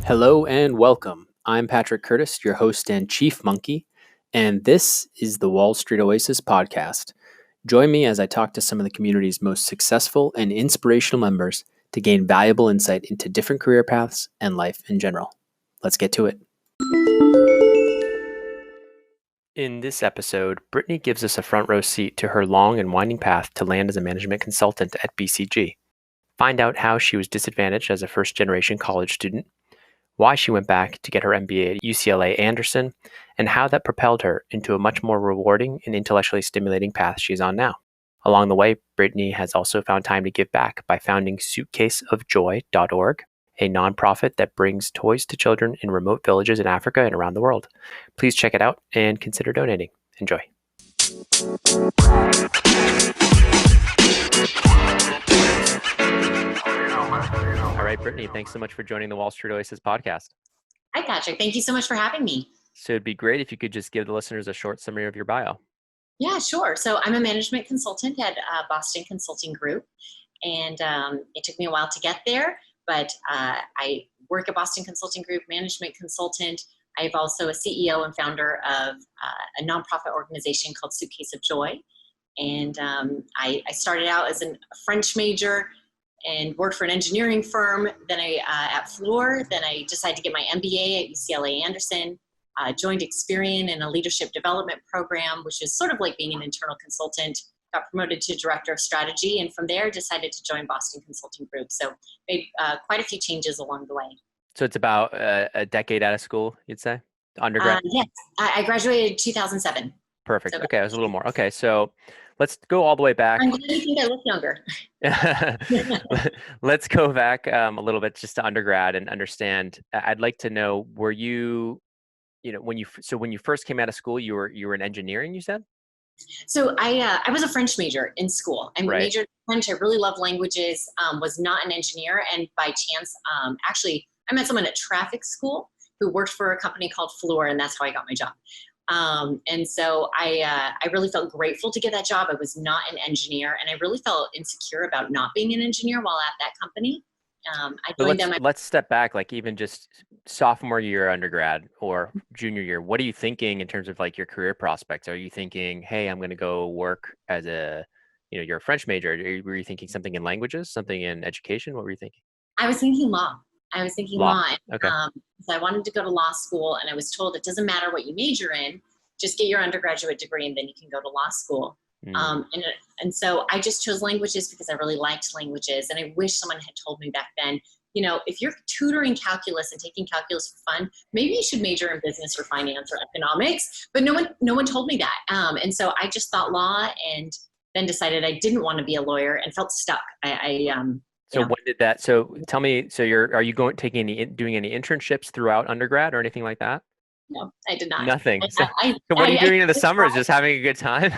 Hello and welcome. I'm Patrick Curtis, your host and chief monkey, and this is the Wall Street Oasis podcast. Join me as I talk to some of the community's most successful and inspirational members to gain valuable insight into different career paths and life in general. Let's get to it. In this episode, Brittany gives us a front row seat to her long and winding path to land as a management consultant at BCG. Find out how she was disadvantaged as a first-generation college student, why she went back to get her MBA at UCLA Anderson, and how that propelled her into a much more rewarding and intellectually stimulating path she's on now. Along the way, Brittany has also found time to give back by founding suitcaseofjoy.org, a nonprofit that brings toys to children in remote villages in Africa and around the world. Please check it out and consider donating. Enjoy. All right, Brittany, thanks so much for joining the Wall Street Oasis podcast. Hi, Patrick. Thank you so much for having me. So it'd be great if you could just give the listeners a short summary of your bio. Yeah, sure. So I'm a management consultant at Boston Consulting Group, and it took me a while to get there, but I work at Boston Consulting Group, management consultant. I'm also a CEO and founder of a nonprofit organization called Suitcase of Joy. And I started out as a French major and worked for an engineering firm. Then at Fluor. Then I decided to get my MBA at UCLA Anderson. Joined Experient in a leadership development program, which is sort of like being an internal consultant. Got promoted to director of strategy, and from there decided to join Boston Consulting Group. So made quite a few changes along the way. So it's about a decade out of school, you'd say? Undergrad? Yes, I graduated in 2007. Perfect. So okay, I was a little more. Okay, so let's go all the way back. I'm glad you think I look younger. Let's go back a little bit just to undergrad and understand. I'd like to know, were you, when you first came out of school, you were in engineering, you said? So I was a French major in school. I majored in French. I really love languages, was not an engineer. And by chance, actually, I met someone at traffic school who worked for a company called Fluor, and that's how I got my job. And so I really felt grateful to get that job. I was not an engineer, and I really felt insecure about not being an engineer while at that company. I joined them. Let's step back, like even just sophomore year undergrad or junior year. What are you thinking in terms of like your career prospects? Are you thinking, hey, I'm going to go work as you're a French major. Were you thinking something in languages, something in education? What were you thinking? I was thinking law. Law. Okay. So I wanted to go to law school, and I was told it doesn't matter what you major in, just get your undergraduate degree and then you can go to law school. And so I just chose languages because I really liked languages. And I wish someone had told me back then, if you're tutoring calculus and taking calculus for fun, maybe you should major in business or finance or economics. But no one told me that. And so I just thought law, and then decided I didn't want to be a lawyer and felt stuck. So when did that? So tell me. So are you doing any internships throughout undergrad or anything like that? No, I did not. Nothing. So what are you doing in the summers? Just having a good time?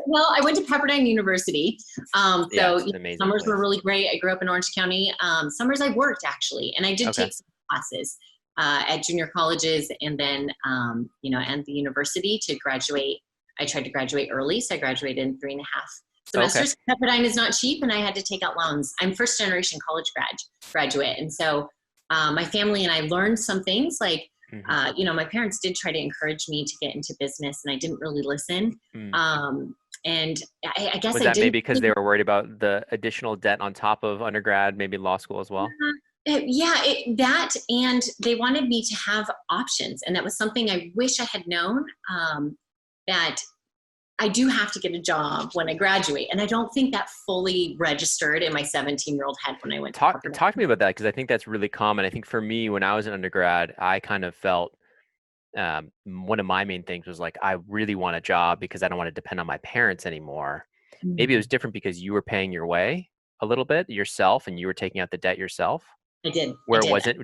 Well, I went to Pepperdine University. Amazing Summers place. were really great. I grew up in Orange County. Summers I worked actually, and I did take some classes at junior colleges, and then and the university to graduate. I tried to graduate early, so I graduated in 3.5 semesters. Okay. Pepperdine is not cheap, and I had to take out loans. I'm first generation college graduate, and so my family and I learned some things like. My parents did try to encourage me to get into business, and I didn't really listen. And I guess was that maybe because they were worried about the additional debt on top of undergrad, maybe law school as well? That, and they wanted me to have options, and that was something I wish I had known. That I do have to get a job when I graduate, and I don't think that fully registered in my 17-year-old head when I went. Talk to me about that, because I think that's really common. I think for me, when I was an undergrad, I kind of felt one of my main things was like, I really want a job because I don't want to depend on my parents anymore. Mm-hmm. Maybe it was different because you were paying your way a little bit yourself, and you were taking out the debt yourself. I did.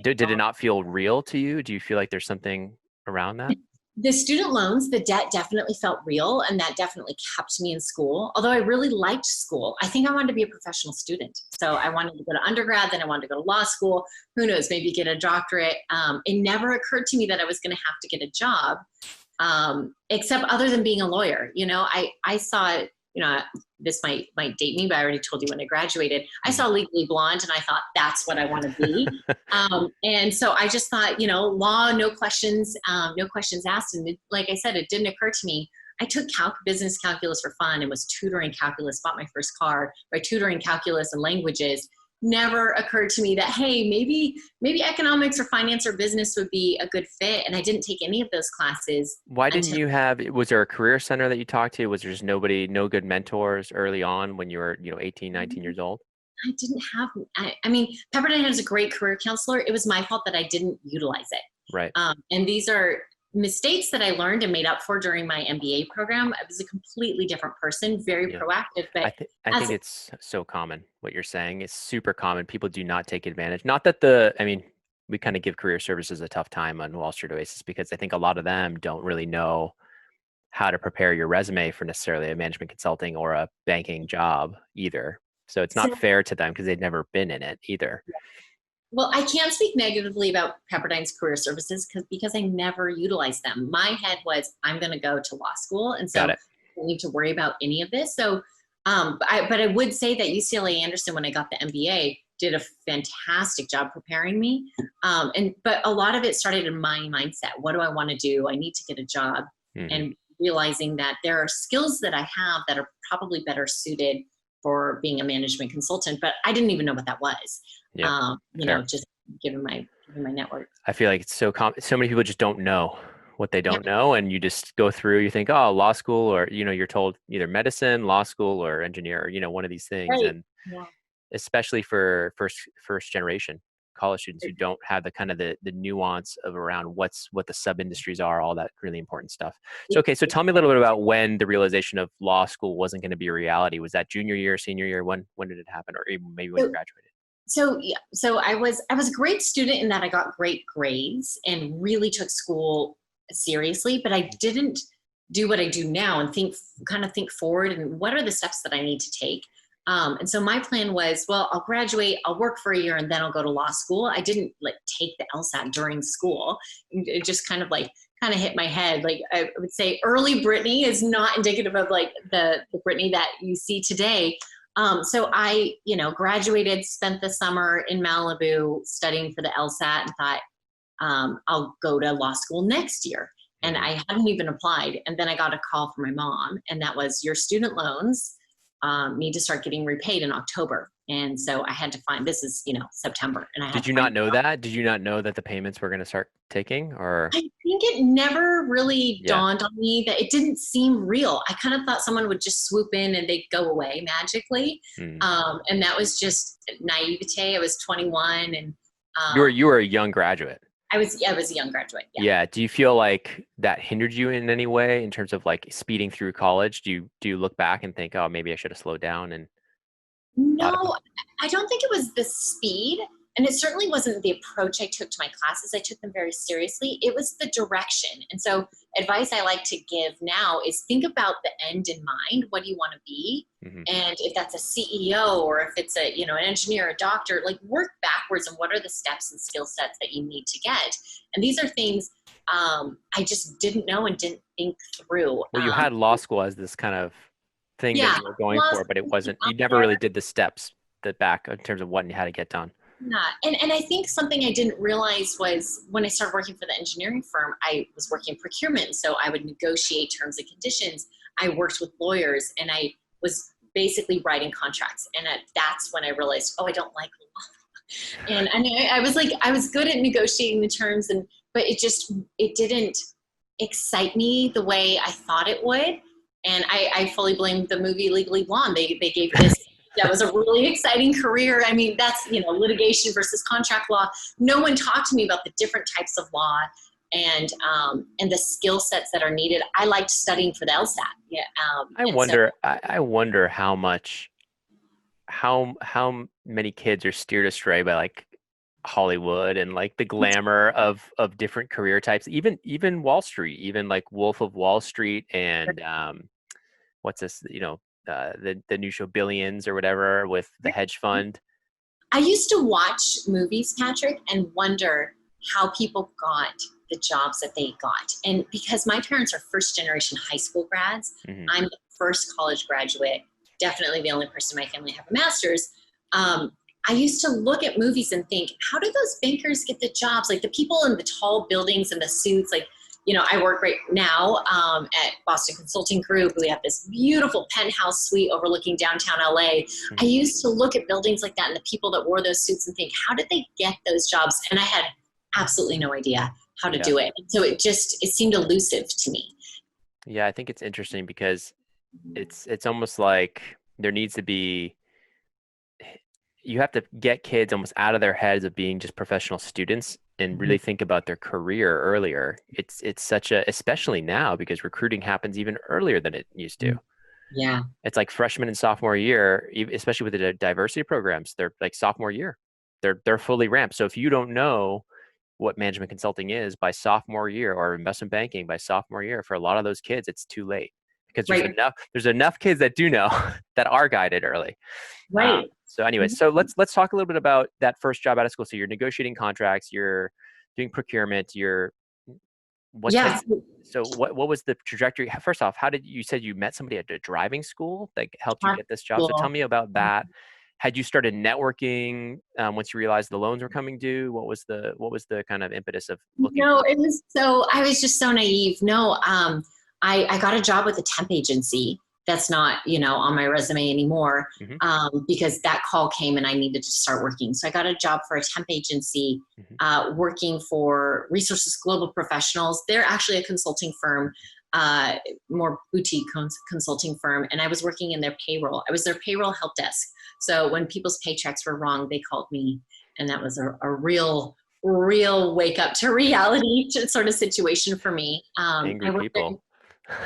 Did it not feel real to you? Do you feel like there's something around that? The student loans, the debt definitely felt real, and that definitely kept me in school. Although I really liked school, I think I wanted to be a professional student. So I wanted to go to undergrad, then I wanted to go to law school. Who knows, maybe get a doctorate. It never occurred to me that I was going to have to get a job, except other than being a lawyer. I saw this might date me, but I already told you when I graduated, I saw Legally Blonde and I thought that's what I want to be. And so I just thought, law, no questions asked. And like I said, it didn't occur to me. I took business calculus for fun and was tutoring calculus, bought my first car by tutoring calculus and languages. Never occurred to me that, hey, maybe economics or finance or business would be a good fit. And I didn't take any of those classes. Why didn't you was there a career center that you talked to? Was there just no good mentors early on when you were, 18, 19 years old? I didn't have, I mean, Pepperdine has a great career counselor. It was my fault that I didn't utilize it. Right. And these are mistakes that I learned and made up for during my MBA program. I was a completely different person, very proactive. But I think it's so common what you're saying. It's super common. People do not take advantage. Not that we kind of give career services a tough time on Wall Street Oasis because I think a lot of them don't really know how to prepare your resume for necessarily a management consulting or a banking job either. So it's not fair to them because they've never been in it either. Well, I can't speak negatively about Pepperdine's career services because I never utilized them. My head was, I'm going to go to law school. And so I don't need to worry about any of this. So, but I would say that UCLA Anderson, when I got the MBA, did a fantastic job preparing me. But a lot of it started in my mindset. What do I want to do? I need to get a job. And realizing that there are skills that I have that are probably better suited for being a management consultant, but I didn't even know what that was. Just given my network. I feel like it's so common. So many people just don't know what they don't know. And you just go through, you think, oh, law school, or, you're told either medicine, law school, or engineer, one of these things. Right. And especially for first generation college students who don't have the kind of the nuance of around what the sub industries are, all that really important stuff. So tell me a little bit about when the realization of law school wasn't going to be a reality. Was that junior year, senior year? When did it happen, or even maybe when you graduated? So I was a great student in that I got great grades and really took school seriously, but I didn't do what I do now and think forward and what are the steps that I need to take. And so my plan was, well, I'll graduate, I'll work for a year, and then I'll go to law school. I didn't take the LSAT during school. It just kind of hit my head. Like I would say early Brittany is not indicative of the Brittany that you see today. So I, graduated, spent the summer in Malibu studying for the LSAT and thought, I'll go to law school next year. And I hadn't even applied. And then I got a call from my mom, and that was, your student loans need to start getting repaid in October. And so I had to find, this is, September. And I had Did you not know that? Did you not know that the payments were going to start taking, or? I think it never really dawned on me that it didn't seem real. I kind of thought someone would just swoop in and they'd go away magically. And that was just naivete. I was 21 and you were a young graduate. I was a young graduate. Yeah. Do you feel like that hindered you in any way in terms of speeding through college? Do you look back and think, oh, maybe I should have slowed down? And no, I don't think it was the speed. And it certainly wasn't the approach I took to my classes. I took them very seriously. It was the direction. And so advice I like to give now is think about the end in mind. What do you want to be? And if that's a CEO or if it's an engineer, a doctor, work backwards and what are the steps and skill sets that you need to get. And these are things I just didn't know and didn't think through. Well, you had law school as this kind of thing that you were going for, but it wasn't, you never really did the steps back in terms of what and how to get done. Yeah. And I think something I didn't realize was when I started working for the engineering firm, I was working in procurement. So I would negotiate terms and conditions. I worked with lawyers and I was basically writing contracts. And that's when I realized, oh, I don't like law. And I was good at negotiating the terms, but it didn't excite me the way I thought it would. And I fully blame the movie Legally Blonde. They gave this. That was a really exciting career. I mean, that's, litigation versus contract law. No one talked to me about the different types of law and the skill sets that are needed. I liked studying for the LSAT. Yeah. I wonder how many kids are steered astray by Hollywood and the glamour of different career types, even Wall Street, even Wolf of Wall Street and what's this, the new show Billions or whatever with the hedge fund. I used to watch movies, Patrick, and wonder how people got the jobs that they got. And because my parents are first generation high school grads, I'm the first college graduate, definitely the only person in my family to have a master's. I used to look at movies and think, how do those bankers get the jobs? Like the people in the tall buildings and the suits, like, you know, I work right now at Boston Consulting Group. We have this beautiful penthouse suite overlooking downtown LA. I used to look at buildings like that and the people that wore those suits and think, how did they get those jobs? And I had absolutely no idea how to do it. And so it seemed elusive to me. Yeah, I think it's interesting because it's almost like there needs to be, you have to get kids almost out of their heads of being just professional students and really think about their career earlier. It's such a, especially now because recruiting happens even earlier than it used to. Yeah. It's like freshman and sophomore year, especially with the diversity programs, they're like sophomore year. They're fully ramped. So if you don't know what management consulting is by sophomore year or investment banking by sophomore year, for a lot of those kids, it's too late because there's enough kids that do know that are guided early. Right. So anyway, so let's talk a little bit about that first job out of school. So you're negotiating contracts, you're doing procurement, so what was the trajectory? First off, you said you met somebody at a driving school that helped you get this job. So tell me about that. Had you started networking once you realized the loans were coming due? What was the kind of impetus of looking? No, I was just so naive. No, I got a job with a temp agency. That's not, on my resume anymore, because that call came and I needed to start working. So I got a job for a temp agency, working for Resources Global Professionals. They're actually a consulting firm, more boutique consulting firm. And I was working in their payroll. I was their payroll help desk. So when people's paychecks were wrong, they called me. And that was a real wake up to reality sort of situation for me. Angry people.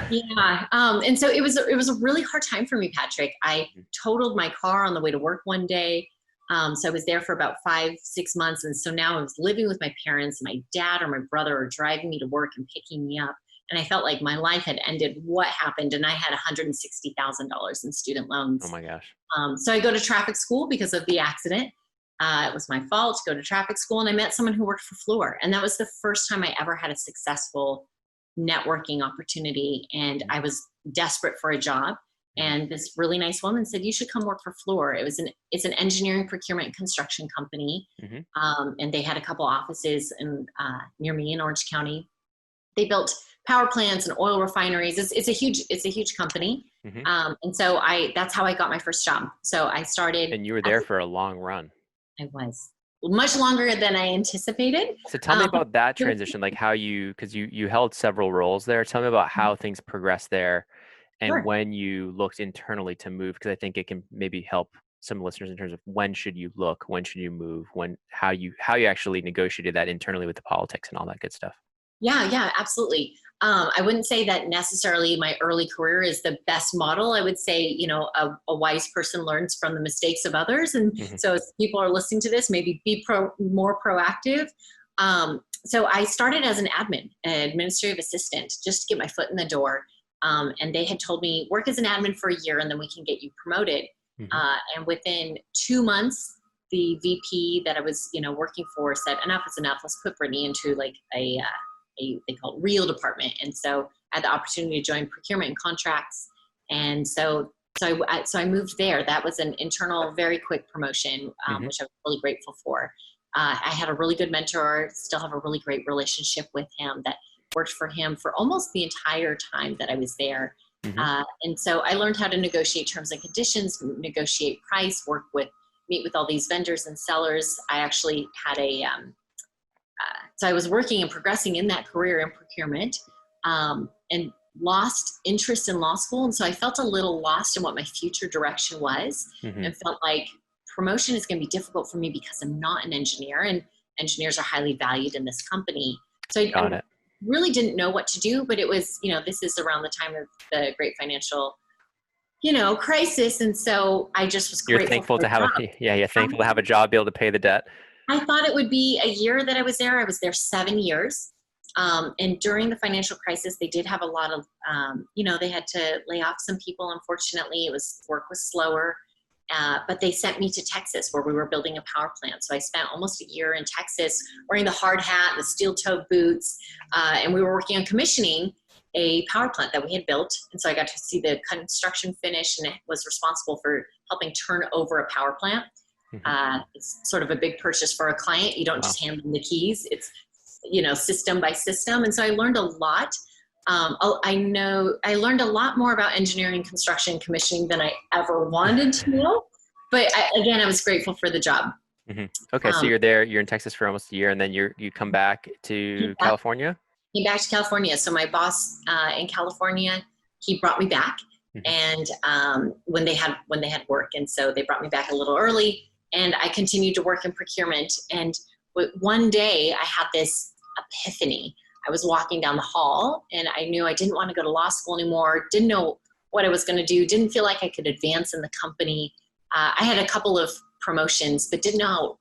Yeah. And so it was a really hard time for me, Patrick. I totaled my car on the way to work one day. So I was there for about 5-6 months. And so now I was living with my parents. My dad or my brother are driving me to work and picking me up. And I felt like my life had ended. What happened? And I had $160,000 in student loans. Oh my gosh. So I go to traffic school because of the accident. It was my fault to go to traffic school. And I met someone who worked for Fluor. And that was the first time I ever had a successful networking opportunity. And I was desperate for a job. And this really nice woman said, you should come work for Fluor. It's an engineering, procurement, and construction company. And they had a couple offices near me in Orange County. They built power plants and oil refineries. It's a huge company. And so that's how I got my first job. So I started. And you were there for a long run. I was. Much longer than I anticipated. So tell me about that transition, like how because you held several roles there. Tell me about how things progressed there and when you looked internally to move, because I think it can maybe help some listeners in terms of when should you look, when should you move, how you actually negotiated that internally with the politics and all that good stuff. Yeah, absolutely. I wouldn't say that necessarily my early career is the best model. I would say, a wise person learns from the mistakes of others. And so as people are listening to this, maybe be more proactive. So I started as an administrative assistant, just to get my foot in the door. And they had told me, work as an admin for a year and then we can get you promoted. And within 2 months, the VP that I was, working for said, enough is enough. Let's put Brittany into like they call it real department. And so I had the opportunity to join procurement and contracts. And so I moved there. That was an internal, very quick promotion, which I'm really grateful for. I had a really good mentor, still have a really great relationship with him that worked for him for almost the entire time that I was there. And so I learned how to negotiate terms and conditions, negotiate price, meet with all these vendors and sellers. I actually had so I was working and progressing in that career in procurement, and lost interest in law school. And so I felt a little lost in what my future direction was, and felt like promotion is going to be difficult for me because I'm not an engineer, and engineers are highly valued in this company. So I really didn't know what to do, but it was, this is around the time of the great financial crisis. And so I just was grateful. You're thankful to have thankful to have a job, be able to pay the debt. I thought it would be a year that I was there. I was there 7 years. And during the financial crisis, they did have a lot of, they had to lay off some people. Unfortunately, work was slower. But they sent me to Texas where we were building a power plant. So I spent almost a year in Texas wearing the hard hat, the steel-toed boots, and we were working on commissioning. a power plant that we had built. And so I got to see the construction finish, and it was responsible for helping turn over a power plant. It's sort of a big purchase for a client. You don't just hand them the keys. It's, system by system. And so I learned a lot. I learned a lot more about engineering, construction, commissioning than I ever wanted to know. But I was grateful for the job. Okay, so you're in Texas for almost a year, and then you come back to California? Came back to California. So my boss in California, he brought me back, and when they had work, and so they brought me back a little early, and I continued to work in procurement. And one day I had this epiphany. I was walking down the hall, and I knew I didn't want to go to law school anymore. Didn't know what I was going to do. Didn't feel like I could advance in the company. I had a couple of promotions, but didn't know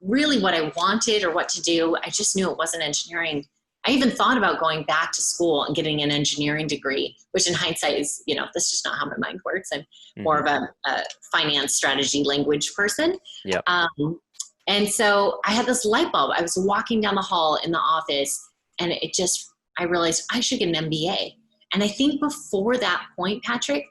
really what I wanted or what to do. I just knew it wasn't engineering. I even thought about going back to school and getting an engineering degree, which in hindsight is, that's just not how my mind works. I'm more of a finance strategy language person. Yep. And so I had this light bulb. I was walking down the hall in the office, and I realized I should get an MBA. And I think before that point, Patrick,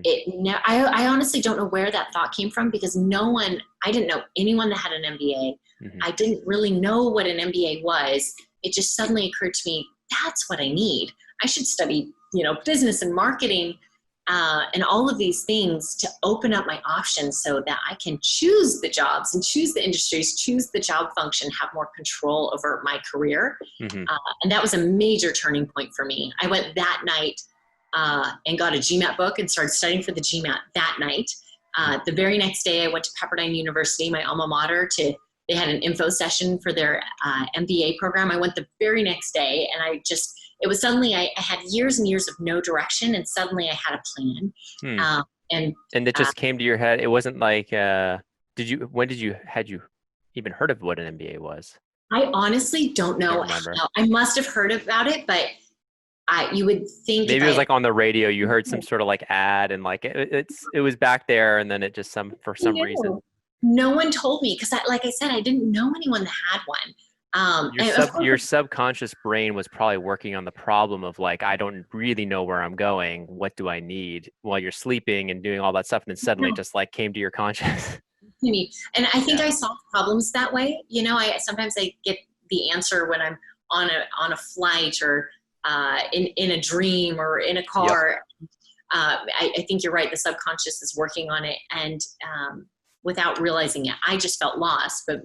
I honestly don't know where that thought came from, because I didn't know anyone that had an MBA. I didn't really know what an MBA was. It just suddenly occurred to me, that's what I need. I should study, business and marketing and all of these things to open up my options so that I can choose the jobs and choose the industries, choose the job function, have more control over my career. And that was a major turning point for me. I went that night and got a GMAT book and started studying for the GMAT that night. The very next day, I went to Pepperdine University, my alma mater, they had an info session for their MBA program. I went the very next day, and it was suddenly, I had years and years of no direction, and suddenly I had a plan. And it just came to your head. It wasn't like, had you even heard of what an MBA was? I honestly don't know how. I must have heard about it, but you would think maybe it was like on the radio, you heard some sort of like ad, and like it was back there, and then it just for some reason. No one told me, because like I said, I didn't know anyone that had one. Your subconscious brain was probably working on the problem of like, I don't really know where I'm going. What do I need, while you're sleeping and doing all that stuff, and then suddenly just like came to your conscious. And I think I solve problems that way. Sometimes I get the answer when I'm on a flight, or in a dream, or in a car. I think you're right. The subconscious is working on it, and without realizing it, I just felt lost. But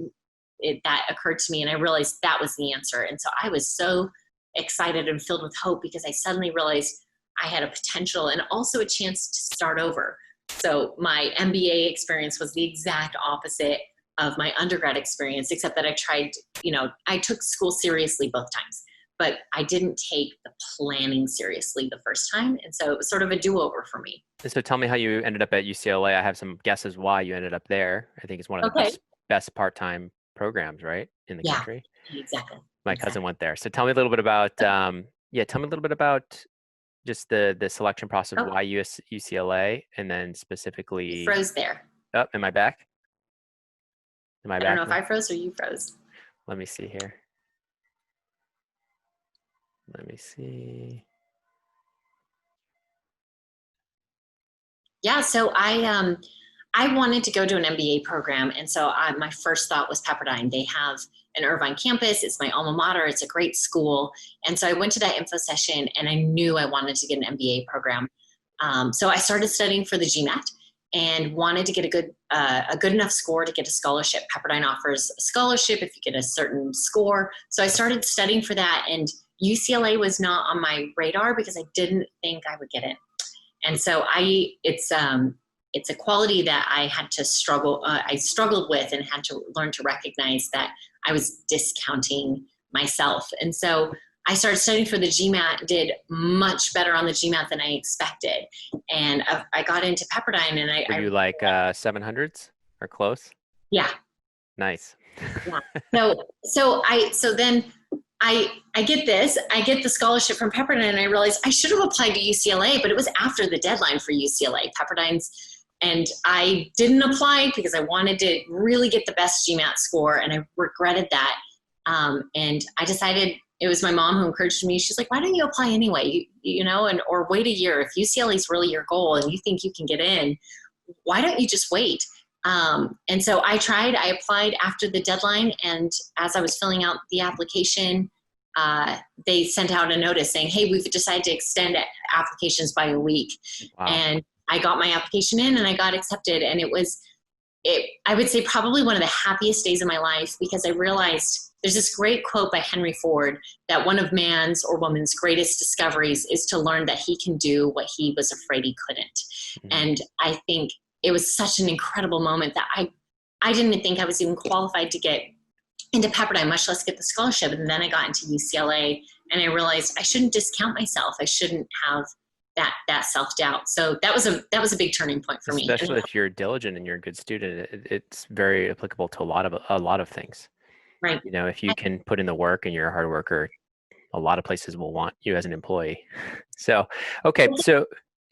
that occurred to me, and I realized that was the answer. And so I was so excited and filled with hope, because I suddenly realized I had a potential and also a chance to start over. So my MBA experience was the exact opposite of my undergrad experience, except that I took school seriously both times, but I didn't take the planning seriously the first time. And so it was sort of a do-over for me. So tell me how you ended up at UCLA. I have some guesses why you ended up there. I think it's one of the best part-time programs, right, in the country. Exactly. My cousin went there. So tell me a little bit about, just the selection process, why UCLA, and then specifically. You froze there. Oh, am I back? I don't know if I froze or you froze. Let me see here. Let me see. Yeah, so I wanted to go to an MBA program, and so my first thought was Pepperdine. They have an Irvine campus. It's my alma mater. It's a great school. And so I went to that info session, and I knew I wanted to get an MBA program. So I started studying for the GMAT and wanted to get a good enough score to get a scholarship. Pepperdine offers a scholarship if you get a certain score. So I started studying for that, and UCLA was not on my radar because I didn't think I would get it. And so it's a quality that I had to I struggled with, and had to learn to recognize that I was discounting myself. And so I started studying for the GMAT, did much better on the GMAT than I expected. And I got into Pepperdine, and Were you like 700s or close? Yeah. Nice. Yeah. So then I get this. I get the scholarship from Pepperdine, and I realized I should have applied to UCLA, but it was after the deadline for UCLA. And I didn't apply because I wanted to really get the best GMAT score, and I regretted that. And I decided it was my mom who encouraged me. She's like, why don't you apply anyway? Or wait a year. If UCLA is really your goal and you think you can get in, why don't you just wait? And so I applied after the deadline. And as I was filling out the application, they sent out a notice saying, hey, we've decided to extend applications by a week. Wow. And I got my application in and I got accepted. And I would say probably one of the happiest days of my life, because I realized there's this great quote by Henry Ford that one of man's or woman's greatest discoveries is to learn that he can do what he was afraid he couldn't. Mm-hmm. And I think it was such an incredible moment that I didn't think I was even qualified to get into Pepperdine, much less get the scholarship. And then I got into UCLA and I realized I shouldn't discount myself. I shouldn't have that self-doubt. So that was a big turning point for me. Especially if you're diligent and you're a good student, it's very applicable to a lot of things. Right. If you can put in the work and you're a hard worker, a lot of places will want you as an employee. So, okay.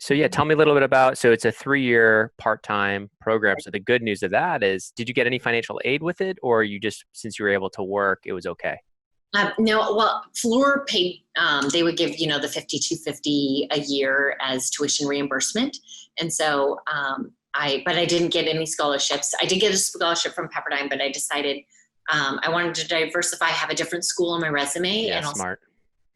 So yeah, tell me a little bit about, so it's a 3-year part-time program. So the good news of that is, did you get any financial aid with it, or you just, since you were able to work, it was okay? No, well, Fluor paid, they would give, the $5,250 a year as tuition reimbursement. And so, but I didn't get any scholarships. I did get a scholarship from Pepperdine, but I decided, I wanted to diversify, have a different school on my resume. Yeah, and also smart.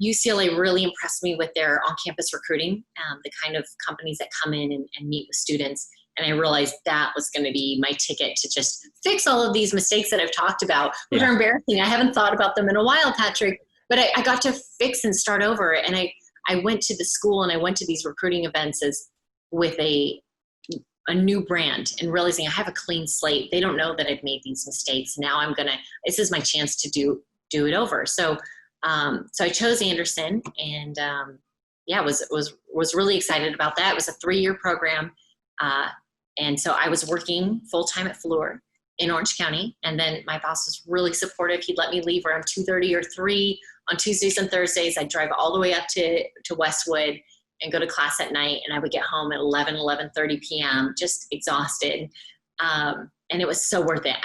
UCLA really impressed me with their on-campus recruiting, the kind of companies that come in and meet with students. And I realized that was going to be my ticket to just fix all of these mistakes that I've talked about, which are embarrassing. I haven't thought about them in a while, Patrick, but I got to fix and start over. And I went to the school and I went to these recruiting events with a new brand and realizing I have a clean slate. They don't know that I've made these mistakes. Now this is my chance to do it over. So I chose Anderson and was really excited about that. It was a 3-year program. And so I was working full-time at Fluor in Orange County. And then my boss was really supportive. He'd let me leave around 2:30 or 3 on Tuesdays and Thursdays. I'd drive all the way up to Westwood and go to class at night. And I would get home at 11:30 p.m., just exhausted. And it was so worth it.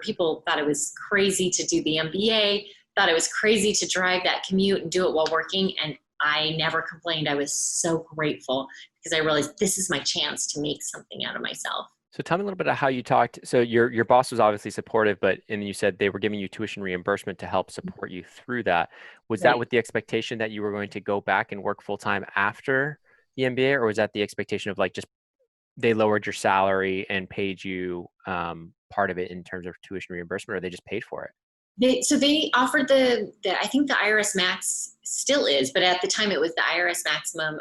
People thought it was crazy to do the MBA, thought it was crazy to drive that commute and do it while working. And I never complained. I was so grateful because I realized this is my chance to make something out of myself. So tell me a little bit about how you talked. So your boss was obviously supportive, and you said they were giving you tuition reimbursement to help support you through that. Was that with the expectation that you were going to go back and work full time after the MBA, or was that the expectation of just they lowered your salary and paid you part of it in terms of tuition reimbursement, or they just paid for it? They offered I think the IRS max still is, but at the time it was the IRS maximum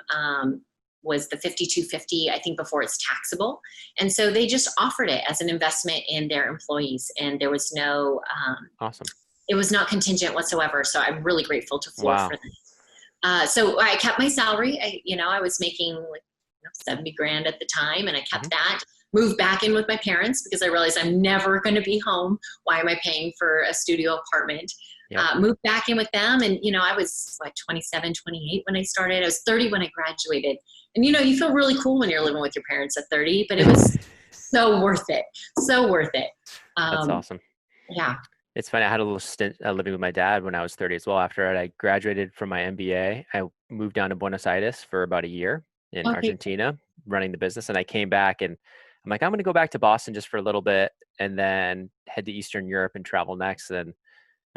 was the $5,250, I think, before it's taxable. And so they just offered it as an investment in their employees. And there was no, awesome. It was not contingent whatsoever. So I'm really grateful to Fluor for that. So I kept my salary. I was making $70,000 at the time, and I kept that. Moved back in with my parents because I realized I'm never going to be home. Why am I paying for a studio apartment? Yep. Moved back in with them. And, I was 27, 28 when I started. I was 30 when I graduated. And, you feel really cool when you're living with your parents at 30, but it was so worth it. So worth it. That's awesome. Yeah. It's funny. I had a little stint living with my dad when I was 30 as well. After I graduated from my MBA, I moved down to Buenos Aires for about a year in Argentina, running the business. And I came back and I'm like, I'm going to go back to Boston just for a little bit and then head to Eastern Europe and travel next. And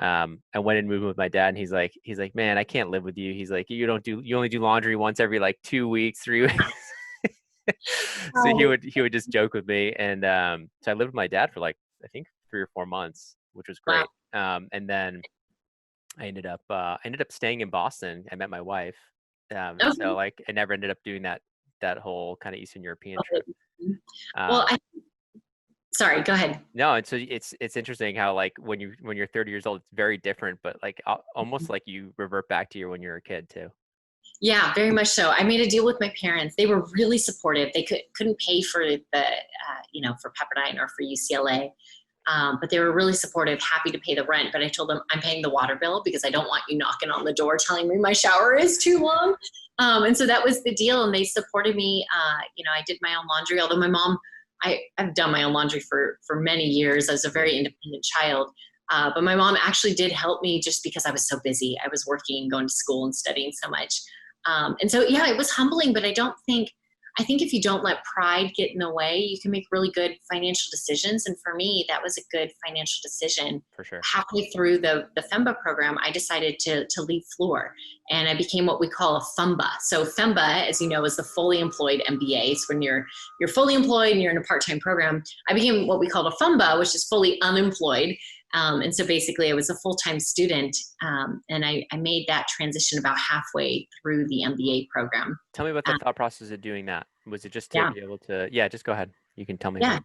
I went and moved with my dad, and he's like, man, I can't live with you. He's like, you only do laundry once every 2 weeks, 3 weeks. So he would just joke with me. And so I lived with my dad for I think 3 or 4 months, which was great. Wow. And then I ended up staying in Boston. I met my wife. So I never ended up doing that whole kind of Eastern European trip. Sorry, go ahead. No, and so it's interesting how when you're 30 years old, it's very different, but almost like you revert back to when you were a kid too. Yeah, very much so. I made a deal with my parents. They were really supportive. They couldn't pay for for Pepperdine or for UCLA, but they were really supportive, happy to pay the rent. But I told them I'm paying the water bill because I don't want you knocking on the door telling me my shower is too long. And so that was the deal, and they supported me. I did my own laundry, although my mom, I've done my own laundry for many years. I was a very independent child. But my mom actually did help me just because I was so busy. I was working, going to school and studying so much. And so, yeah, it was humbling, but I think if you don't let pride get in the way, you can make really good financial decisions. And for me, that was a good financial decision. For sure. Halfway through the FEMBA program, I decided to leave FLOR, and I became what we call a FEMBA. So FEMBA, as you know, is the fully employed MBA. It's when you're fully employed and you're in a part-time program. I became what we call a FEMBA, which is fully unemployed. And so basically I was a full-time student, and I made that transition about halfway through the MBA program. Tell me about the thought process of doing that. Was it just to Yeah. be able to, just go ahead. You can tell me. Yeah.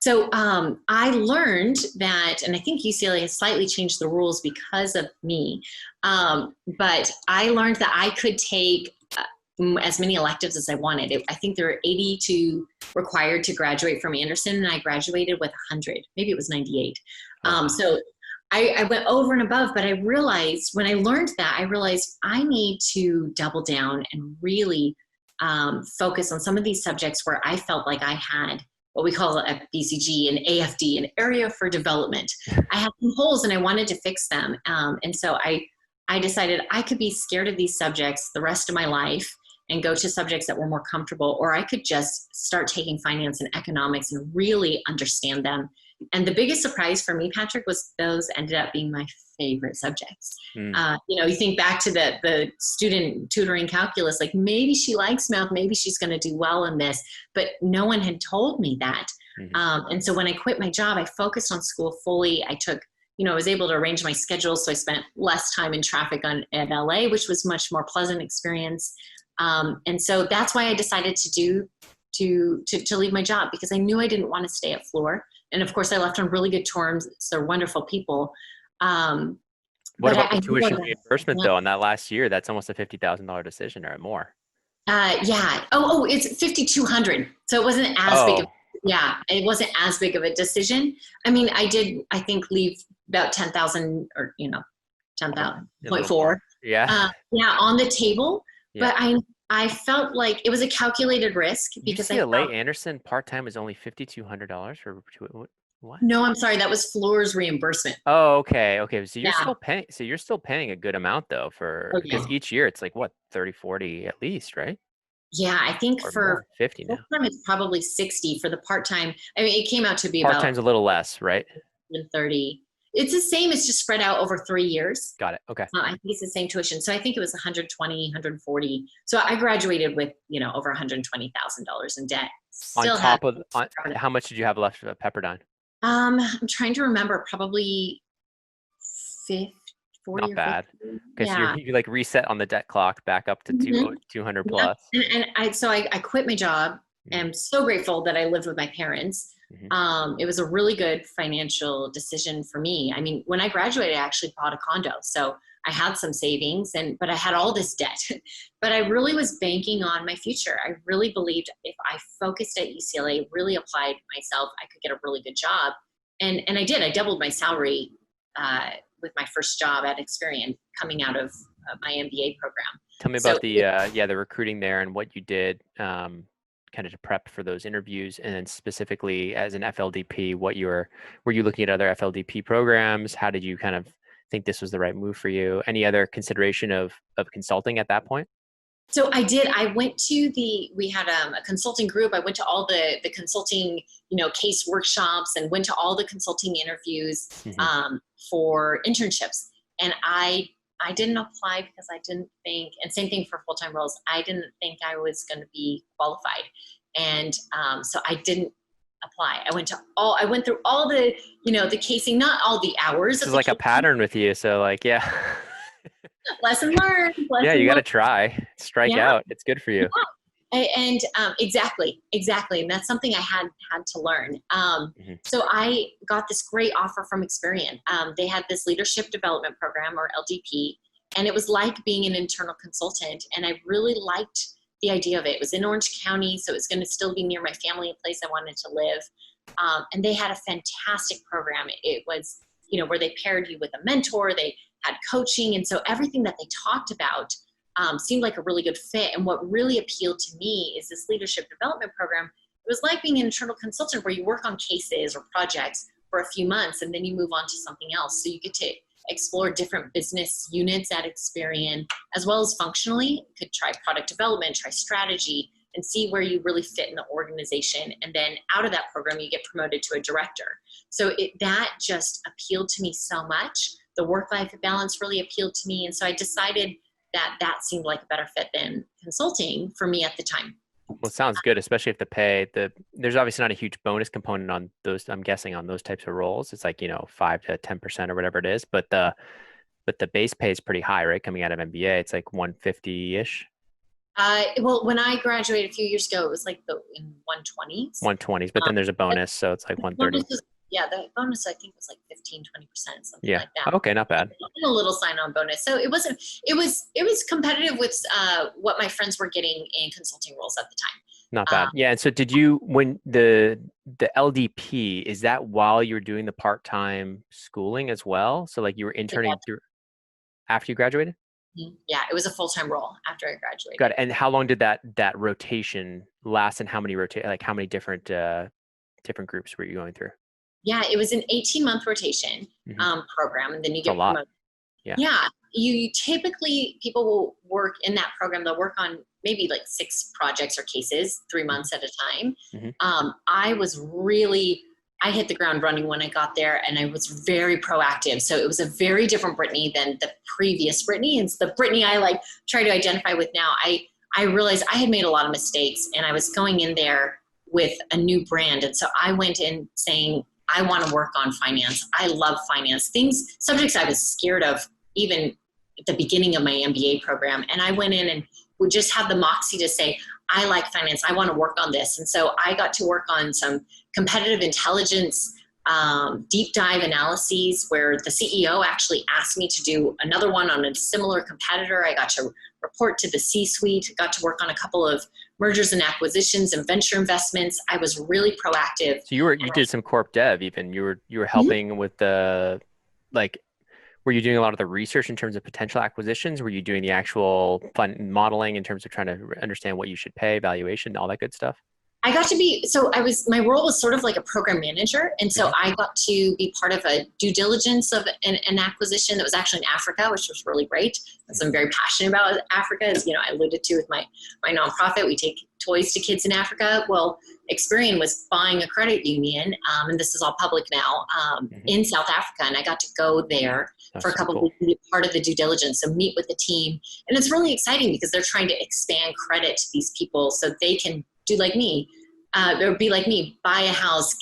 So I learned that, and I think UCLA has slightly changed the rules because of me, but I learned that I could take as many electives as I wanted. I think there were 82 required to graduate from Anderson, and I graduated with 100. Maybe it was 98. So I went over and above, but I realized when I learned that, I need to double down and really focus on some of these subjects where I felt like I had what we call a BCG, an AFD, an area for development. I had some holes and I wanted to fix them. And so I decided I could be scared of these subjects the rest of my life and go to subjects that were more comfortable, or I could just start taking finance and economics and really understand them. And the biggest surprise for me, Patrick, was those ended up being my favorite subjects. You think back to the student tutoring calculus, like maybe she likes math, maybe she's going to do well in this, but no one had told me that. And so when I quit my job, I focused on school fully. I took, I was able to arrange my schedule, so I spent less time in traffic at LA, which was much more pleasant experience. And so that's why I decided to leave my job, because I knew I didn't want to stay at FLOR. And of course I left on really good terms. They're wonderful people. What about the tuition reimbursement though? In that last year, that's almost a $50,000 decision or more. Yeah. Oh, it's 5,200. So it wasn't as big. It wasn't as big of a decision. I mean, I think leave about 10,000 or, 10,000.4. Yeah. On the table. Yeah. But I felt like it was a calculated risk because UCLA Anderson part-time is only $5,200 for what? No, I'm sorry. That was FLOR's reimbursement. Oh, okay. So you're still paying. So you're still paying a good amount though because each year it's like what, 30, 40 at least, right? Yeah, I think or for more, 50 now. It's probably 60 for the part-time. I mean, it came out to be part-time's a little less, right? 30. It's the same. It's just spread out over 3 years. Got it. Okay. I think it's the same tuition. So I think it was 120, 140. So I graduated with, over $120,000 in debt. Still how much did you have left of Pepperdine? I'm trying to remember, probably 50, 40 Not bad. Because you like reset on the debt clock back up to 200 plus. And I quit my job. And I'm so grateful that I lived with my parents. It was a really good financial decision for me. I mean, when I graduated, I actually bought a condo. So I had some savings, but I had all this debt. But I really was banking on my future. I really believed if I focused at UCLA, really applied myself, I could get a really good job. And I did. I doubled my salary with my first job at Experient coming out of my MBA program. Tell me about the recruiting there and what you did kind of to prep for those interviews, and then specifically as an FLDP, were you looking at other FLDP programs? How did you kind of think this was the right move for you? Any other consideration of consulting at that point? So I did. I went to we had a consulting group. I went to all the consulting, case workshops, and went to all the consulting interviews for internships. And I didn't apply because I didn't think, and same thing for full-time roles, I didn't think I was going to be qualified. And so I didn't apply. I went through all the, the casing, not all the hours. This is like a pattern with you. So lesson learned. You got to try, strike out. It's good for you. Yeah. And exactly. And that's something I had to learn. So I got this great offer from Experient. They had this leadership development program, or LDP, and it was like being an internal consultant. And I really liked the idea of it. It was in Orange County, so it was going to still be near my family, a place I wanted to live. And they had a fantastic program. It was, where they paired you with a mentor. They had coaching. And so everything that they talked about seemed like a really good fit. And what really appealed to me is this leadership development program. It was like being an internal consultant where you work on cases or projects for a few months and then you move on to something else. So you get to explore different business units at Experian, as well as functionally. You could try product development, try strategy, and see where you really fit in the organization. And then out of that program, you get promoted to a director. So that just appealed to me so much. The work-life balance really appealed to me. And so I decided that seemed like a better fit than consulting for me at the time. Well, it sounds good, especially if there's obviously not a huge bonus component on those, I'm guessing, on those types of roles. It's like, 5 to 10% or whatever it is, but the base pay is pretty high, right? Coming out of MBA, it's like 150-ish. Well, when I graduated a few years ago, it was like in 120s. 120s, but then there's a bonus, so it's like 130. The bonus I think was like 15-20%, something like that. Okay, not bad. A little sign-on bonus. So it was competitive with what my friends were getting in consulting roles at the time. Not bad. Yeah. And so did you, when the LDP, is that while you were doing the part-time schooling as well? So like you were interning through after you graduated? Yeah, it was a full-time role after I graduated. Got it. And how long did that rotation last, and how many different groups were you going through? Yeah, it was an 18-month rotation program, and then you get promoted. Yeah. You typically, people will work in that program. They'll work on maybe like 6 projects or cases, 3 months at a time. I hit the ground running when I got there, and I was very proactive. So it was a very different Brittany than the previous Brittany. It's the Brittany I like try to identify with now. I realized I had made a lot of mistakes, and I was going in there with a new brand. And so I went in saying, I want to work on finance. I love finance. Subjects I was scared of even at the beginning of my MBA program. And I went in and would just have the moxie to say, I like finance. I want to work on this. And so I got to work on some competitive intelligence, deep dive analyses where the CEO actually asked me to do another one on a similar competitor. I got to report to the C-suite, got to work on a couple of mergers and acquisitions and venture investments. I was really proactive. So you did some corp dev even. You were helping with were you doing a lot of the research in terms of potential acquisitions? Were you doing the actual fund modeling in terms of trying to understand what you should pay, valuation, all that good stuff? I got to be, my role was sort of like a program manager. And so I got to be part of a due diligence of an acquisition that was actually in Africa, which was really great. Because I'm very passionate about Africa, as I alluded to with my nonprofit. We take toys to kids in Africa. Well, Experian was buying a credit union, and this is all public now, in South Africa. And I got to go there for a couple of weeks to be part of the due diligence, so meet with the team. And it's really exciting because they're trying to expand credit to these people so they can do like me, or be like me, buy a house,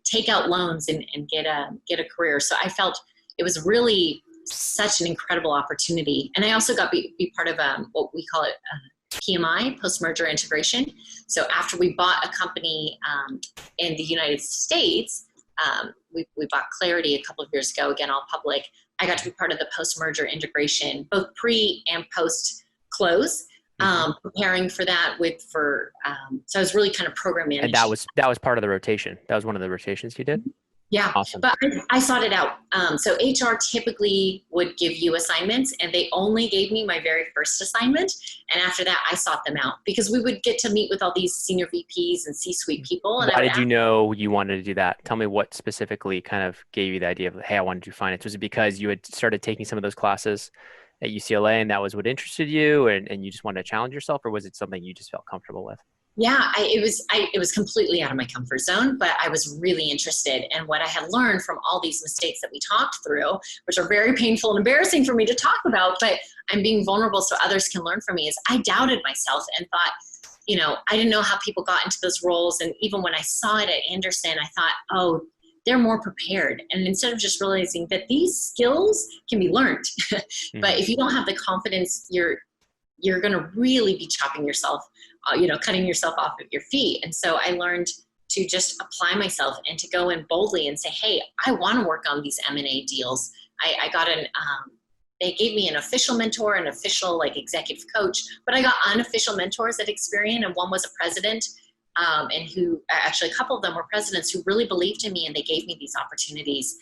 take out loans and get a career. So I felt it was really such an incredible opportunity. And I also got to be part of what we call it PMI, post-merger integration. So after we bought a company in the United States, we bought Clarity a couple of years ago, again, all public. I got to be part of the post-merger integration, both pre and post-close. Preparing for that so I was really kind of program managing. And that was part of the rotation. That was one of the rotations you did? Yeah. Awesome. But I sought it out. So HR typically would give you assignments, and they only gave me my very first assignment. And after that, I sought them out because we would get to meet with all these senior VPs and C-suite people. And why did you know you wanted to do that? Tell me what specifically kind of gave you the idea of, hey, I want to do finance. Was it because you had started taking some of those classes at UCLA and that was what interested you and you just wanted to challenge yourself, or was it something you just felt comfortable with? Yeah, it was completely out of my comfort zone, but I was really interested. And what I had learned from all these mistakes that we talked through, which are very painful and embarrassing for me to talk about, but I'm being vulnerable so others can learn from me, is I doubted myself and thought, I didn't know how people got into those roles. And even when I saw it at Anderson, I thought, oh, they're more prepared. And instead of just realizing that these skills can be learned, but if you don't have the confidence, you're going to really be chopping yourself, cutting yourself off of your feet. And so I learned to just apply myself and to go in boldly and say, hey, I want to work on these M&A deals. I got they gave me an official mentor, an official executive coach, but I got unofficial mentors at Experian, and one was a president. And who actually a couple of them were presidents who really believed in me, and they gave me these opportunities.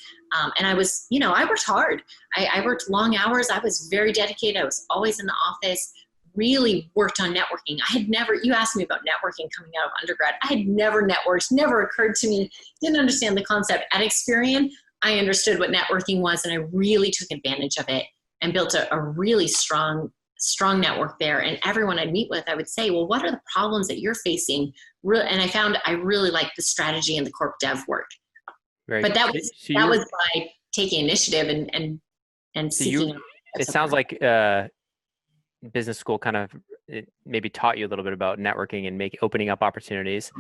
And I was, I worked hard. I worked long hours. I was very dedicated. I was always in the office, really worked on networking. You asked me about networking coming out of undergrad. I had never networked, never occurred to me, didn't understand the concept. At Experian, I understood what networking was, and I really took advantage of it and built a really strong network there. And everyone I'd meet with, I would say, well, what are the problems that you're facing? And I found I really liked the strategy and the corp dev work. Right. But that was by taking initiative and seeking. It sounds like business school kind of maybe taught you a little bit about networking and opening up opportunities.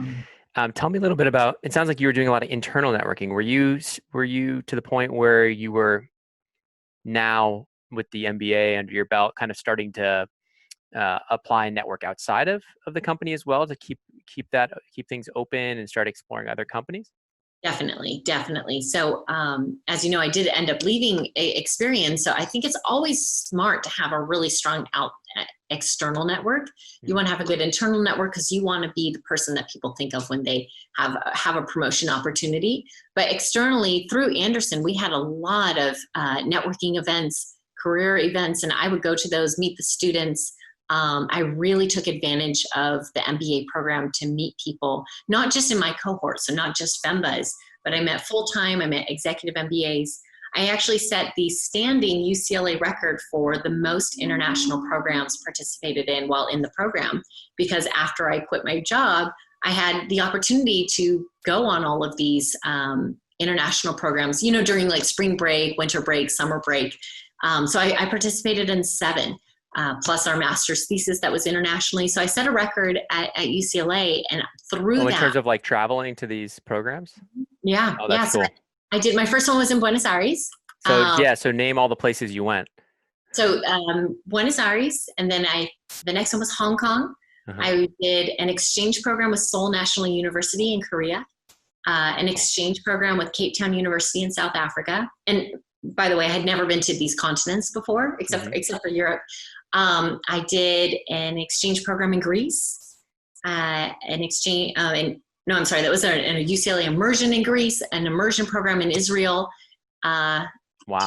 Tell me a little bit about. It sounds like you were doing a lot of internal networking. Were you to the point where you were now with the MBA under your belt, kind of starting to apply network outside of the company as well to keep things open and start exploring other companies? Definitely. So, as you know, I did end up leaving Experian. So I think it's always smart to have a really strong external network. You want to have a good internal network because you want to be the person that people think of when they have a promotion opportunity. But externally, through Anderson, we had a lot of networking events, career events, and I would go to those, meet the students. I really took advantage of the MBA program to meet people, not just in my cohort, so not just FEMBAs, but I met full-time, I met executive MBAs. I actually set the standing UCLA record for the most international programs participated in while in the program, because after I quit my job, I had the opportunity to go on all of these international programs, during like spring break, winter break, summer break. So I participated in 7. Plus our master's thesis that was internationally. So I set a record at UCLA, and through in terms of like traveling to these programs? Yeah. Oh, that's cool. So I did, my first one was in Buenos Aires. So name all the places you went. So Buenos Aires, and then the next one was Hong Kong. Uh-huh. I did an exchange program with Seoul National University in Korea, an exchange program with Cape Town University in South Africa. And by the way, I had never been to these continents before, except for Europe. I did an exchange program in Greece, that was a UCLA immersion in Greece, an immersion program in Israel. Wow.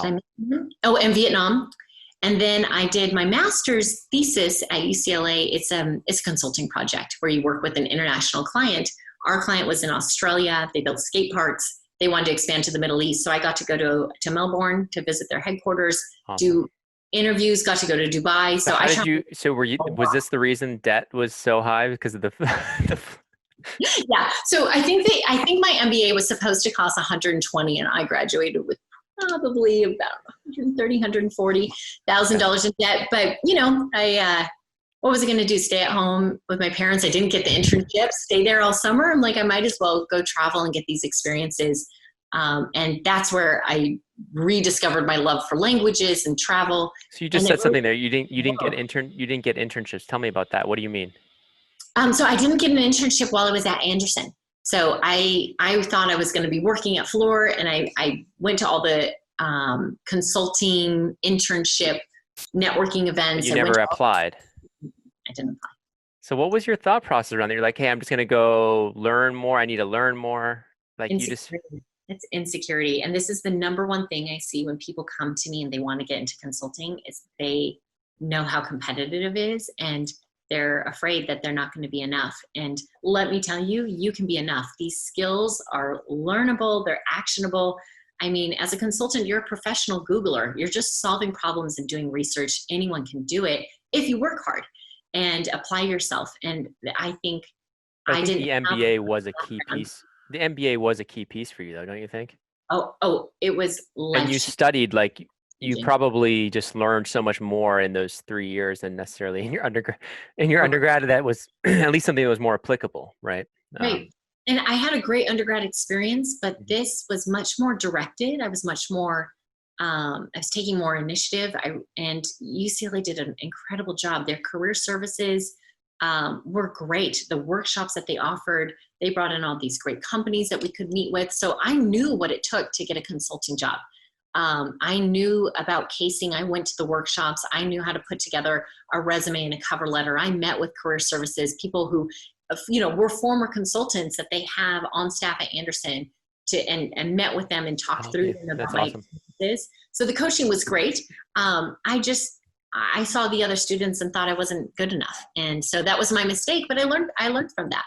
And Vietnam. And then I did my master's thesis at UCLA. It's a consulting project where you work with an international client. Our client was in Australia. They built skate parks. They wanted to expand to the Middle East. So I got to go to Melbourne to visit their headquarters, do interviews, got to go to Dubai. Was this the reason debt was so high because of the Yeah. So I think my MBA was supposed to cost 120, and I graduated with probably about $140,000 in debt. But what was I going to do? Stay at home with my parents? I didn't get the internship, stay there all summer. I'm like, I might as well go travel and get these experiences. And that's where I rediscovered my love for languages and travel. So you just said something there. You didn't get internships. Tell me about that. What do you mean? So I didn't get an internship while I was at Anderson. So I thought I was going to be working at Floor, and I went to all the consulting, internship, networking events. But you never applied. I didn't apply. So what was your thought process around that? You're like, hey, I'm just going to go learn more. I need to learn more. Like It's insecurity. And this is the number one thing I see when people come to me and they want to get into consulting is they know how competitive it is, and they're afraid that they're not going to be enough. And let me tell you, you can be enough. These skills are learnable. They're actionable. I mean, as a consultant, you're a professional Googler. You're just solving problems and doing research. Anyone can do it if you work hard and apply yourself. And I think the MBA was a key piece. The MBA was a key piece for you, though, don't you think? Oh, it was. And you studied, like, you probably just learned so much more in those 3 years than necessarily in your undergrad. That was at least something that was more applicable, right? Right. And I had a great undergrad experience, but this was much more directed. I was much more. I was taking more initiative. And UCLA did an incredible job. Their career services were great. The workshops that they offered, they brought in all these great companies that we could meet with. So I knew what it took to get a consulting job. I knew about casing. I went to the workshops. I knew how to put together a resume and a cover letter. I met with career services, people who, were former consultants that they have on staff at Anderson and met with them and talked through them about my experiences. So the coaching was great. I I saw the other students and thought I wasn't good enough. And so that was my mistake, but I learned from that.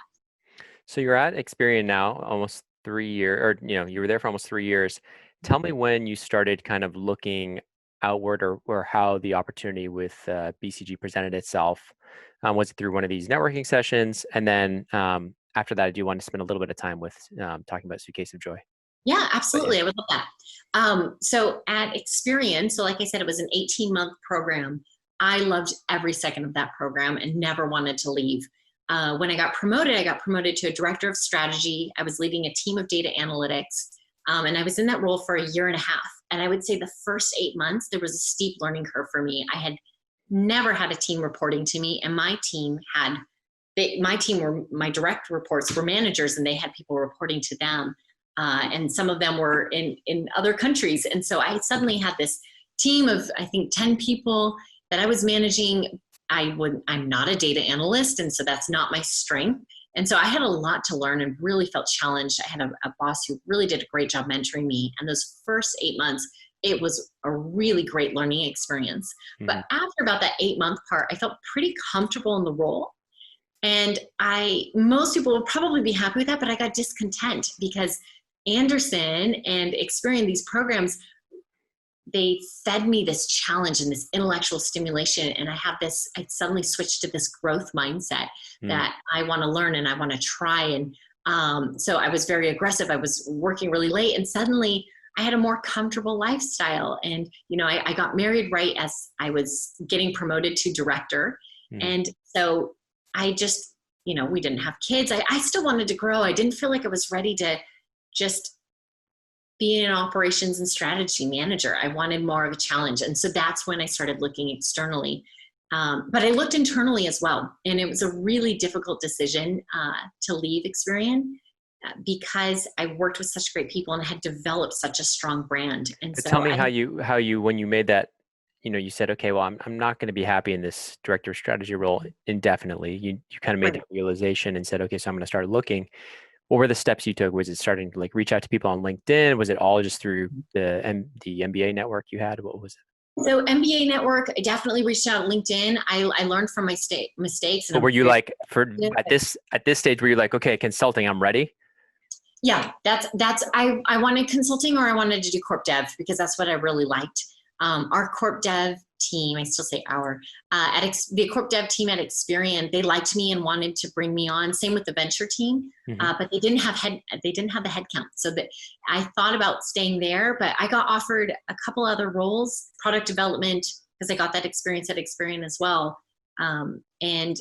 So you're at Experian now, almost 3 years, or you were there for almost 3 years. Tell me when you started kind of looking outward, or how the opportunity with BCG presented itself. Was it through one of these networking sessions? And then after that, I do want to spend a little bit of time with talking about Suitcase of Joy. Yeah, But yeah. absolutely. I would love that. So at Experience, so like I said, it was an 18-month program. I loved every second of that program and never wanted to leave. When I got promoted to a director of strategy. I was leading a team of data analytics, and I was in that role for a year and a half. And I would say the first 8 months, there was a steep learning curve for me. I had never had a team reporting to me, and my team were my direct reports were managers, and they had people reporting to them. And some of them were in other countries. And so I suddenly had this team of, I think, 10 people that I was managing. I'm not a data analyst, and so that's not my strength. And so I had a lot to learn and really felt challenged. I had a boss who really did a great job mentoring me. And those first 8 months, it was a really great learning experience. Mm-hmm. But after about that 8-month part, I felt pretty comfortable in the role. And most people would probably be happy with that, but I got discontent because Anderson and Experian, these programs, they fed me this challenge and this intellectual stimulation. And I suddenly switched to this growth mindset that I want to learn and I want to try. And so I was very aggressive. I was working really late, and suddenly I had a more comfortable lifestyle. And, I got married right as I was getting promoted to director. And so I just, we didn't have kids. I still wanted to grow. I didn't feel like I was ready to just be an operations and strategy manager. I wanted more of a challenge. And so that's when I started looking externally. But I looked internally as well. And it was a really difficult decision to leave Experian because I worked with such great people and had developed such a strong brand. And But so tell me how you when you made that, you said, okay, well, I'm not going to be happy in this director of strategy role indefinitely. You kind of made that realization and said, okay, so I'm going to start looking. What were the steps you took? Was it starting to reach out to people on LinkedIn? Was it all just through the MBA network you had? What was it? So MBA network, I definitely reached out on LinkedIn. I learned from my mistakes. But were you at this stage, were you like, okay, consulting, I'm ready? Yeah, I wanted consulting, or I wanted to do corp dev because that's what I really liked. Our corp dev team, I still say the corp dev team at Experian, they liked me and wanted to bring me on. Same with the venture team, but they didn't have the headcount. So that I thought about staying there, but I got offered a couple other roles, product development, because I got that experience at Experian as well. And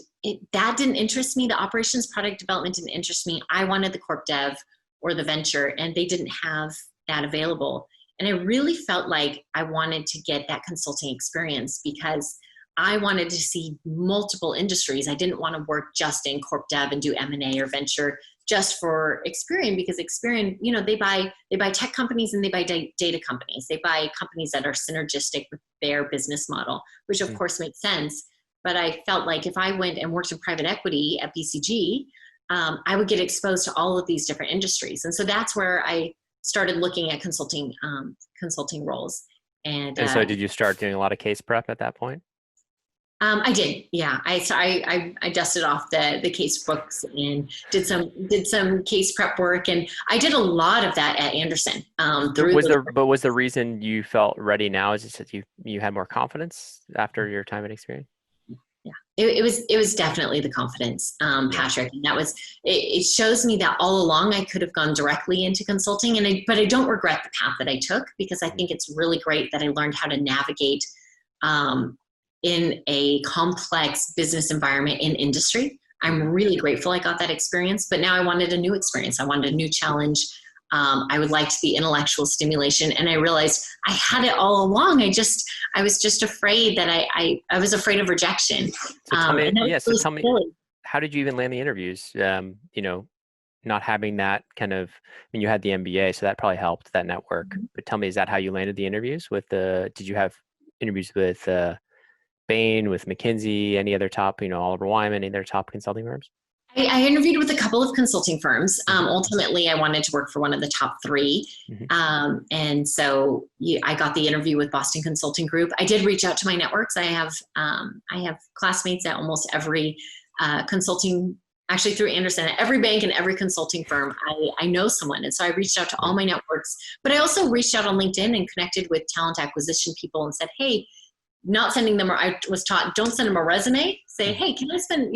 that didn't interest me. The operations product development didn't interest me. I wanted the corp dev or the venture, and they didn't have that available. And I really felt like I wanted to get that consulting experience because I wanted to see multiple industries. I didn't want to work just in corp dev and do M&A or venture just for Experian, because Experian, they buy tech companies and they buy data companies. They buy companies that are synergistic with their business model, which of course makes sense. But I felt like if I went and worked in private equity at BCG, I would get exposed to all of these different industries. And so that's where I started looking at consulting roles. And so did you start doing a lot of case prep at that point? I did. Yeah. I dusted off the case books and did some case prep work. And I did a lot of that at Anderson. Was the reason you felt ready now is just that you had more confidence after your time at Experian? Yeah, it was definitely the confidence, Patrick. And it shows me that all along I could have gone directly into consulting, but I don't regret the path that I took, because I think it's really great that I learned how to navigate in a complex business environment in industry. I'm really grateful I got that experience, but now I wanted a new experience. I wanted a new challenge. I would like the intellectual stimulation, and I realized I had it all along. I was just afraid that I was afraid of rejection. So tell me, how did you even land the interviews? Not having that kind of, you had the MBA, so that probably helped, that network. But tell me, is that how you landed the interviews did you have interviews with Bain, with McKinsey, any other top, Oliver Wyman, any other top consulting firms? I interviewed with a couple of consulting firms. Ultimately, I wanted to work for one of the top three. And so I got the interview with Boston Consulting Group. I did reach out to my networks. I have classmates at almost every consulting, actually through Anderson, at every bank and every consulting firm. I know someone. And so I reached out to all my networks, but I also reached out on LinkedIn and connected with talent acquisition people and said, hey, not sending them, or I was taught, don't send them a resume. Say, hey, can I spend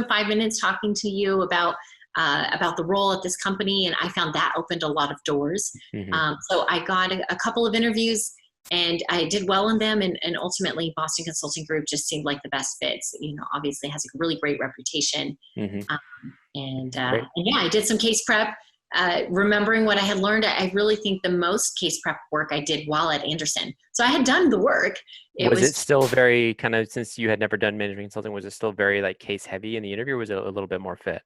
5 minutes talking to you about the role at this company? And I found that opened a lot of doors. So I got a couple of interviews and I did well in them. And ultimately Boston Consulting Group just seemed like the best fits. Obviously has a really great reputation. And yeah, I did some case prep. Remembering what I had learned, I really think the most case prep work I did while at Anderson. So I had done the work. Was it still very kind of, since you had never done management consulting, was it still very like case heavy in the interview, or was it a little bit more fit?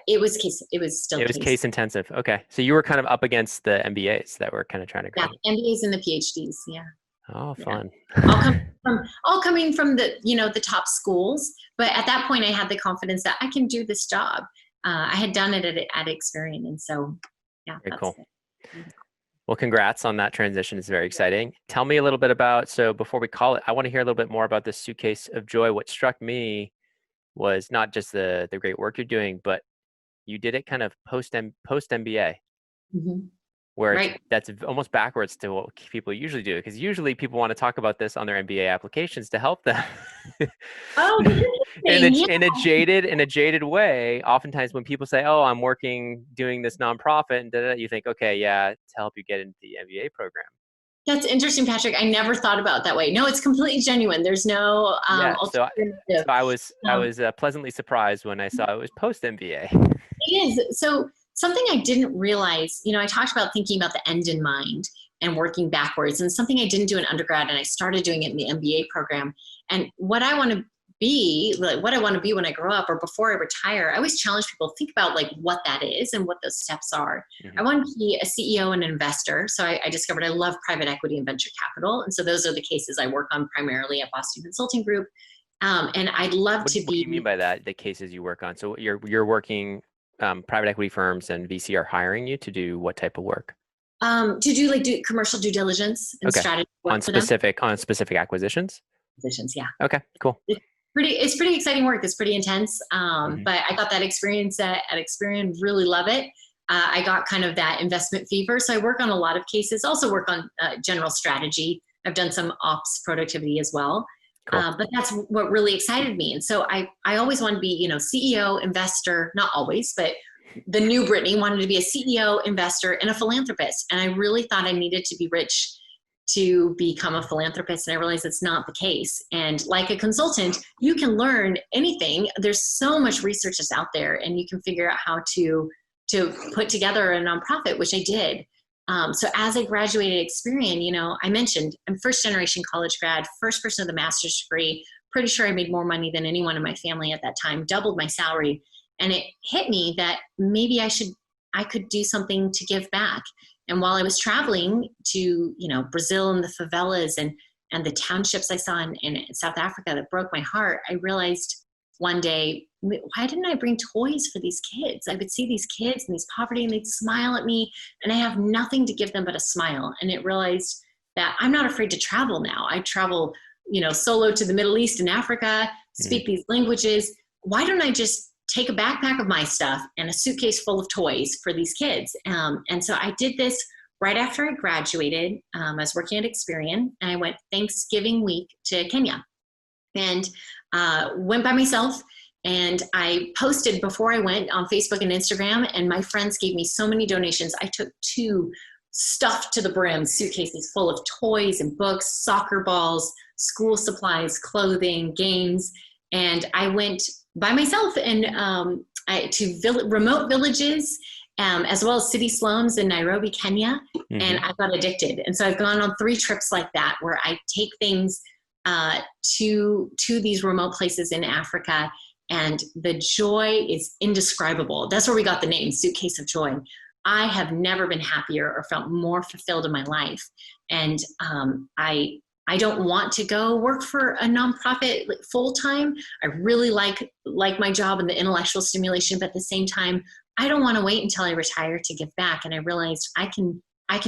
It was case intensive. Okay. So you were kind of up against the MBAs that were kind of trying to grab. Yeah, MBAs and the PhDs. Yeah. Oh, fun. all coming from the, the top schools. But at that point I had the confidence that I can do this job. I had done it at Experient. And so, yeah. Very cool. Well, congrats on that transition. It's very exciting. Tell me a little bit about, so before we call it, I want to hear a little bit more about the Suitcase of Joy. What struck me was not just the great work you're doing, but you did it kind of post MBA. Where that's almost backwards to what people usually do, because usually people want to talk about this on their MBA applications to help them. In a jaded way. Oftentimes when people say, "Oh, I'm doing this nonprofit," and you think, "Okay, yeah, to help you get into the MBA program." That's interesting, Patrick. I never thought about it that way. No, it's completely genuine. There's no so I was pleasantly surprised when I saw it was post MBA. It is. So something I didn't realize, I talked about thinking about the end in mind and working backwards, and something I didn't do in undergrad, and I started doing it in the MBA program. And what I want to be, like what I want to be when I grow up or before I retire, I always challenge people, think about like what that is and what those steps are. I want to be a CEO and an investor. So I discovered I love private equity and venture capital. And so those are the cases I work on primarily at Boston Consulting Group. And I'd love to be. What do you mean by that, the cases you work on? So you're working, private equity firms and VC are hiring you to do what type of work? To do commercial due diligence and strategy work on specific acquisitions. Yeah. Okay, cool. It's pretty exciting work. It's pretty intense. But I got that experience at Experian. Really love it. I got kind of that investment fever. So I work on a lot of cases. Also work on general strategy. I've done some ops productivity as well. Cool. But that's what really excited me. And so I always wanted to be, CEO, investor, not always, but the new Brittany wanted to be a CEO, investor, and a philanthropist. And I really thought I needed to be rich to become a philanthropist. And I realized it's not the case. And like a consultant, you can learn anything. There's so much research that's out there, and you can figure out how to put together a nonprofit, which I did. So as I graduated Experian, I mentioned I'm first generation college grad, first person with a master's degree, pretty sure I made more money than anyone in my family at that time, doubled my salary. And it hit me that maybe I could do something to give back. And while I was traveling to, Brazil and the favelas and the townships I saw in South Africa that broke my heart, I realized one day, why didn't I bring toys for these kids? I would see these kids in these poverty and they'd smile at me, and I have nothing to give them but a smile. And it realized that I'm not afraid to travel now. I travel, solo to the Middle East and Africa, speak these languages. Why don't I just take a backpack of my stuff and a suitcase full of toys for these kids? And so I did this right after I graduated. I was working at Experian, and I went Thanksgiving week to Kenya and went by myself. And I posted before I went on Facebook and Instagram, and my friends gave me so many donations. I took 2 stuffed to the brim suitcases full of toys and books, soccer balls, school supplies, clothing, games. And I went by myself and to remote villages, as well as city slums in Nairobi, Kenya. And I got addicted. And so I've gone on 3 trips like that, where I take things to these remote places in Africa, and the joy is indescribable. That's where we got the name Suitcase of Joy. I have never been happier or felt more fulfilled in my life. And I I don't want to go work for a nonprofit full time. I really like my job and the intellectual stimulation, but at the same time, I don't want to wait until I retire to give back. And I realized I can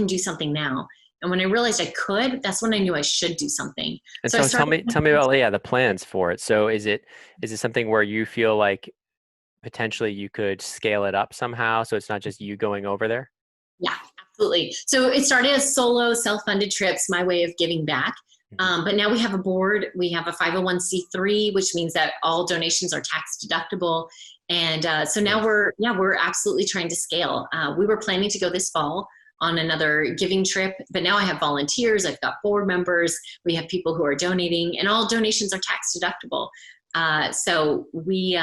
do something now. And when I realized I could, that's when I knew I should do something. And So I so started. tell me about, yeah, the plans for it. So is it something where you feel like potentially you could scale it up somehow so it's not just you going over there? Yeah, absolutely. So it started as solo self-funded trips, my way of giving back. But now we have a board. We have a 501c3, which means that all donations are tax deductible. And so now we're absolutely trying to scale. We were planning to go this fall on another giving trip, but now I have volunteers. I've got board members. We have people who are donating, and all donations are tax deductible. So we,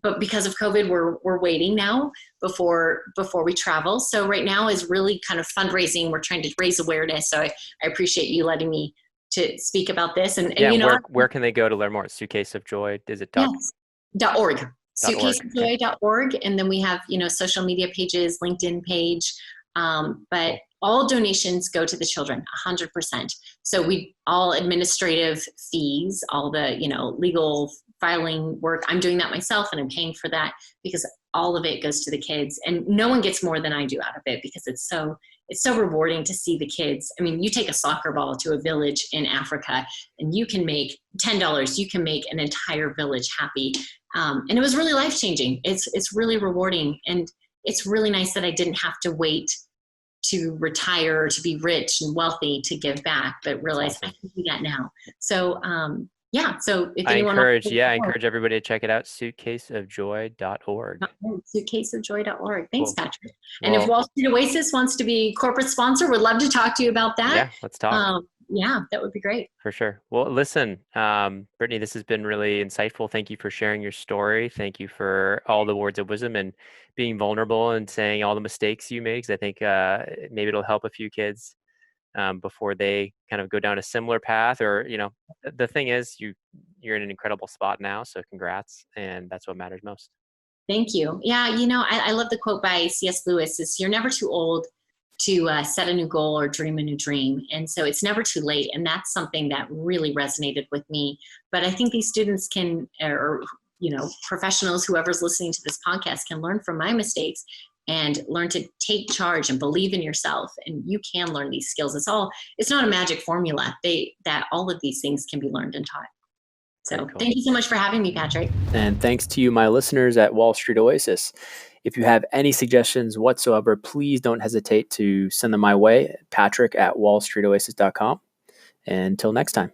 but because of COVID, we're waiting now before we travel. So right now is really kind of fundraising. We're trying to raise awareness. So I appreciate you letting me to speak about this. And Yeah, you know, where can they go to learn more? Suitcase of Joy, is it yes, .org, .org? Okay. suitcaseofjoy.org. And then we have, social media pages, LinkedIn page. But all donations go to the children, 100%. So we all administrative fees, all the, legal filing work, I'm doing that myself and I'm paying for that because all of it goes to the kids, and no one gets more than I do out of it because it's so rewarding to see the kids. I mean, you take a soccer ball to a village in Africa and you can make $10, you can make an entire village happy. And it was really life-changing. It's really rewarding. And it's really nice that I didn't have to wait to retire, to be rich and wealthy to give back, but realize I can do that now. So, so if anyone I encourage everybody to check it out, suitcaseofjoy.org. Suitcaseofjoy.org. Thanks, Cool. Patrick. And if Wall Street Oasis wants to be corporate sponsor, we'd love to talk to you about that. Yeah, let's talk. That would be great. For sure. Well, listen, Brittany, this has been really insightful. Thank you for sharing your story. Thank you for all the words of wisdom and being vulnerable and saying all the mistakes you made, because I think maybe it'll help a few kids before they kind of go down a similar path. Or, the thing is, you're in an incredible spot now. So congrats. And that's what matters most. Thank you. Yeah, I love the quote by C.S. Lewis is, you're never too old to set a new goal or dream a new dream. And so it's never too late. And that's something that really resonated with me. But I think these students can, or professionals, whoever's listening to this podcast, can learn from my mistakes and learn to take charge and believe in yourself. And you can learn these skills. It's not a magic formula. That all of these things can be learned and taught. So cool. Thank you so much for having me, Patrick. And thanks to you, my listeners at Wall Street Oasis. If you have any suggestions whatsoever, please don't hesitate to send them my way, Patrick at wallstreetoasis.com. Until next time.